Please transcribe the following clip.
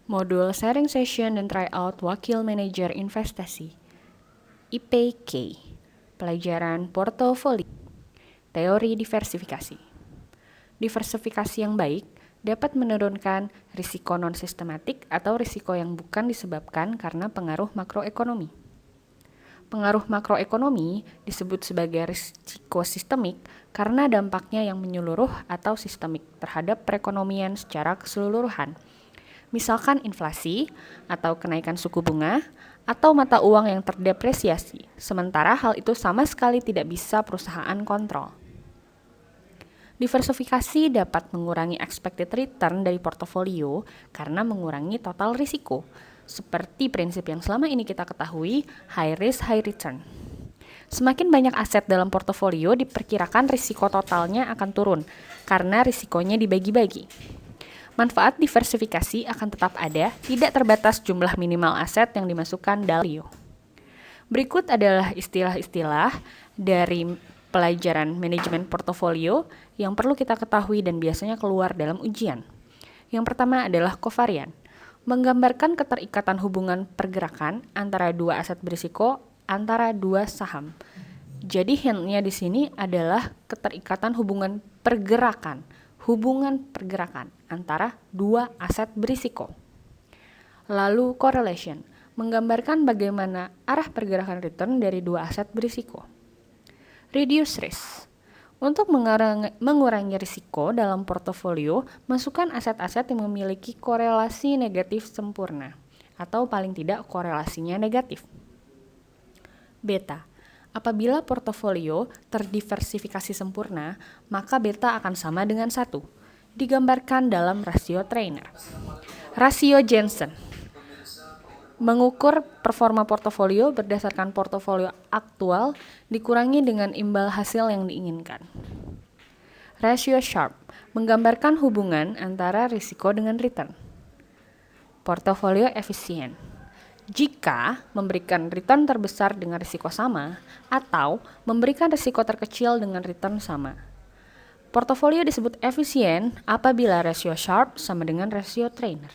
Modul Sharing Session dan Tryout Wakil Manajer Investasi IPK. Pelajaran Portofolio. Teori diversifikasi. Diversifikasi yang baik dapat menurunkan risiko non-sistematik atau risiko yang bukan disebabkan karena pengaruh makroekonomi. Pengaruh makroekonomi disebut sebagai risiko sistemik karena dampaknya yang menyeluruh atau sistemik terhadap perekonomian secara keseluruhan. Misalkan inflasi atau kenaikan suku bunga atau mata uang yang terdepresiasi, sementara hal itu sama sekali tidak bisa perusahaan kontrol. Diversifikasi dapat mengurangi expected return dari portofolio karena mengurangi total risiko, seperti prinsip yang selama ini kita ketahui, high risk, high return. Semakin banyak aset dalam portofolio, diperkirakan risiko totalnya akan turun karena risikonya dibagi-bagi. Manfaat diversifikasi akan tetap ada, tidak terbatas jumlah minimal aset yang dimasukkan dalam portofolio. Berikut adalah istilah-istilah dari pelajaran manajemen portofolio yang perlu kita ketahui dan biasanya keluar dalam ujian. Yang pertama adalah kovarian, menggambarkan keterikatan hubungan pergerakan antara dua aset berisiko antara dua saham. Jadi hint-nya di sini adalah keterikatan hubungan pergerakan antara dua aset berisiko. Lalu correlation, menggambarkan bagaimana arah pergerakan return dari dua aset berisiko. Reduce risk, untuk mengurangi risiko dalam portofolio, masukkan aset-aset yang memiliki korelasi negatif sempurna, atau paling tidak korelasinya negatif. Beta, apabila portofolio terdiversifikasi sempurna, maka beta akan sama dengan 1, digambarkan dalam rasio Trainer. Rasio Jensen, mengukur performa portofolio berdasarkan portofolio aktual dikurangi dengan imbal hasil yang diinginkan. Rasio Sharpe, menggambarkan hubungan antara risiko dengan return. Portofolio efisien, jika memberikan return terbesar dengan risiko sama atau memberikan risiko terkecil dengan return sama. Portofolio disebut efisien apabila rasio Sharpe sama dengan rasio Trainer.